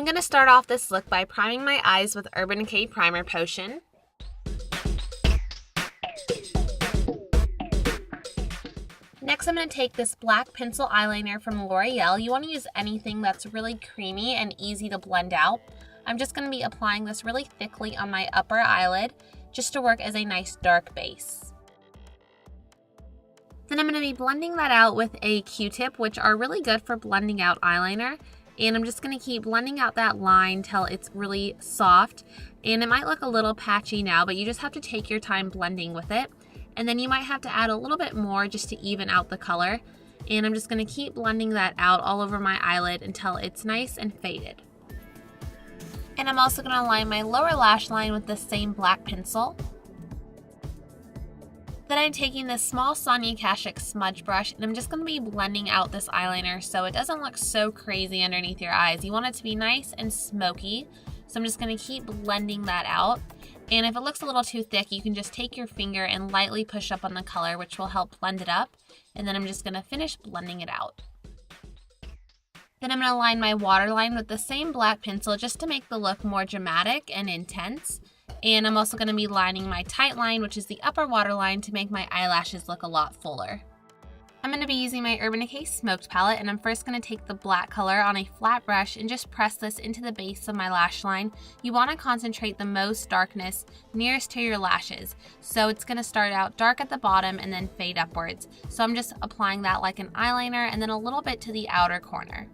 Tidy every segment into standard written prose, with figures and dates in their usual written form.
going to start off this look by priming my eyes with Urban Decay Primer Potion. Next, I'm going to take this black pencil eyeliner from Loreal. You want to use anything that's really creamy and easy to blend out. I'm just going to be applying this really thickly on my upper eyelid just to work as a nice dark base. Then I'm going to be blending that out with a Q-tip, which are really good for blending out eyeliner. And I'm just going to keep blending out that line till it's really soft. And it might look a little patchy now, but you just have to take your time blending with it. And then you might have to add a little bit more just to even out the color. And I'm just going to keep blending that out all over my eyelid until it's nice and faded. And I'm also going to line my lower lash line with the same black pencil. Then I'm taking this small Sonia Kashuk smudge brush and I'm just going to be blending out this eyeliner so it doesn't look so crazy underneath your eyes. You want it to be nice and smoky. So I'm just going to keep blending that out. And if it looks a little too thick, you can just take your finger and lightly push up on the color, which will help blend it up. And then I'm just going to finish blending it out. Then I'm going to line my waterline with the same black pencil just to make the look more dramatic and intense. And I'm also going to be lining my tight line, which is the upper waterline, to make my eyelashes look a lot fuller. I'm going to be using my Urban Decay Smoked palette, and I'm first going to take the black color on a flat brush and just press this into the base of my lash line. You want to concentrate the most darkness nearest to your lashes. So it's going to start out dark at the bottom and then fade upwards. So I'm just applying that like an eyeliner and then a little bit to the outer corner.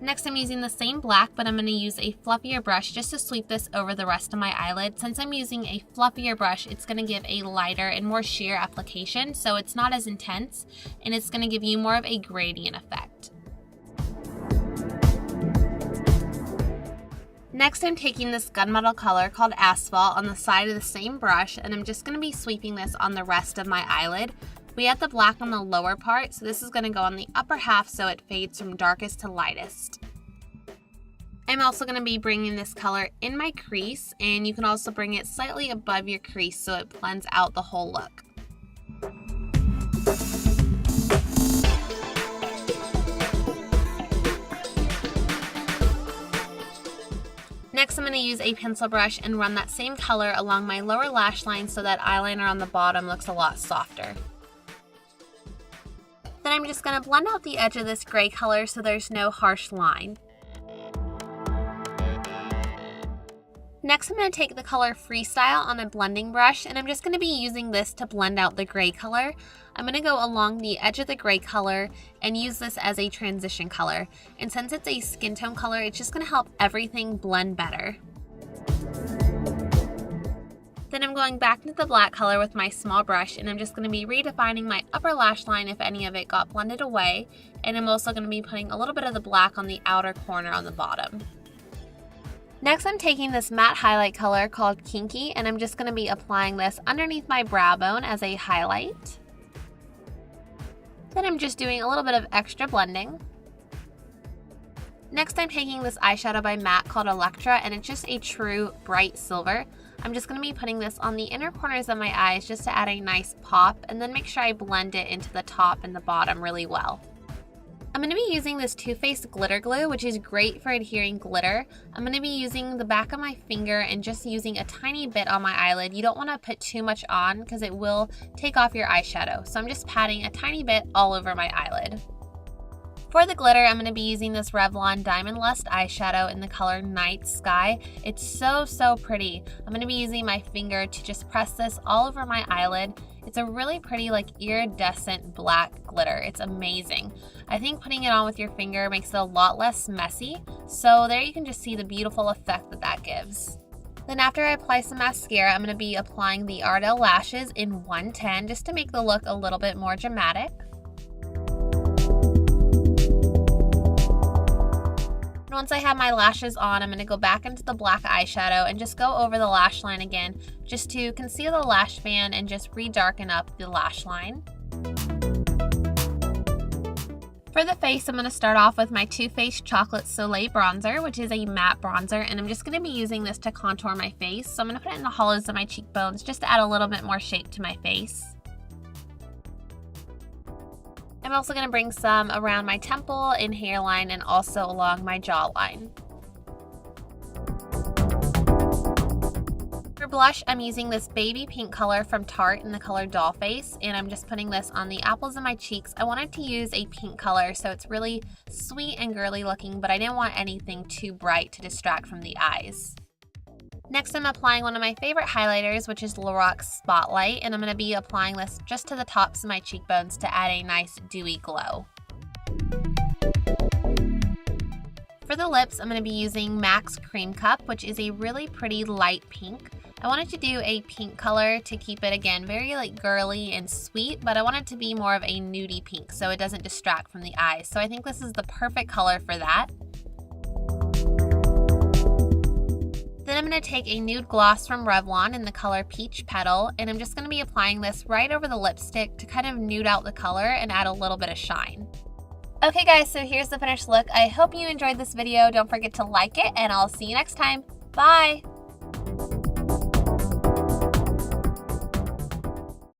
Next, I'm using the same black, but I'm going to use a fluffier brush just to sweep this over the rest of my eyelid. Since I'm using a fluffier brush, it's going to give a lighter and more sheer application, so it's not as intense, and it's going to give you more of a gradient effect. Next, I'm taking this gunmetal color called Asphalt on the side of the same brush, and I'm just going to be sweeping this on the rest of my eyelid. We have the black on the lower part, so this is going to go on the upper half so it fades from darkest to lightest. I'm also going to be bringing this color in my crease, and you can also bring it slightly above your crease so it blends out the whole look. Next, I'm going to use a pencil brush and run that same color along my lower lash line so that eyeliner on the bottom looks a lot softer. Then I'm just going to blend out the edge of this gray color so there's no harsh line. Next, I'm going to take the color Freestyle on a blending brush, and I'm just going to be using this to blend out the gray color. I'm going to go along the edge of the gray color and use this as a transition color. And since it's a skin tone color, it's just going to help everything blend better. Then I'm going back into the black color with my small brush, and I'm just going to be redefining my upper lash line if any of it got blended away. And I'm also going to be putting a little bit of the black on the outer corner on the bottom. Next, I'm taking this matte highlight color called Kinky, and I'm just going to be applying this underneath my brow bone as a highlight. Then I'm just doing a little bit of extra blending. Next, I'm taking this eyeshadow by MAC called Electra, and it's just a true bright silver. I'm just going to be putting this on the inner corners of my eyes just to add a nice pop, and then make sure I blend it into the top and the bottom really well. I'm going to be using this Too Faced glitter glue, which is great for adhering glitter. I'm going to be using the back of my finger and just using a tiny bit on my eyelid. You don't want to put too much on because it will take off your eyeshadow. So I'm just patting a tiny bit all over my eyelid. For the glitter, I'm going to be using this Revlon Diamond Lust eyeshadow in the color Night Sky. It's so pretty. I'm going to be using my finger to just press this all over my eyelid. It's a really pretty, like, iridescent black glitter. It's amazing. I think putting it on with your finger makes it a lot less messy. So there you can just see the beautiful effect that that gives. Then after I apply some mascara, I'm going to be applying the Ardell Lashes in 110 just to make the look a little bit more dramatic. Once I have my lashes on, I'm going to go back into the black eyeshadow and just go over the lash line again just to conceal the lash band and just re-darken up the lash line. For the face, I'm going to start off with my Too Faced Chocolate Soleil bronzer, which is a matte bronzer, and I'm just going to be using this to contour my face. So I'm going to put it in the hollows of my cheekbones just to add a little bit more shape to my face. I'm also going to bring some around my temple and hairline and also along my jawline. For blush, I'm using this baby pink color from Tarte in the color Dollface, and I'm just putting this on the apples of my cheeks. I wanted to use a pink color so it's really sweet and girly looking, but I didn't want anything too bright to distract from the eyes. Next, I'm applying one of my favorite highlighters, which is Lorac's Spotlight, and I'm going to be applying this just to the tops of my cheekbones to add a nice dewy glow. For the lips, I'm going to be using MAC's Creme Cup, which is a really pretty light pink. I wanted to do a pink color to keep it, again, very like girly and sweet, but I want it to be more of a nudie pink so it doesn't distract from the eyes. So I think this is the perfect color for that. Then I'm going to take a nude gloss from Revlon in the color Peach Petal, and I'm just going to be applying this right over the lipstick to kind of nude out the color and add a little bit of shine. Okay guys, so here's the finished look. I hope you enjoyed this video. Don't forget to like it, and I'll see you next time. Bye!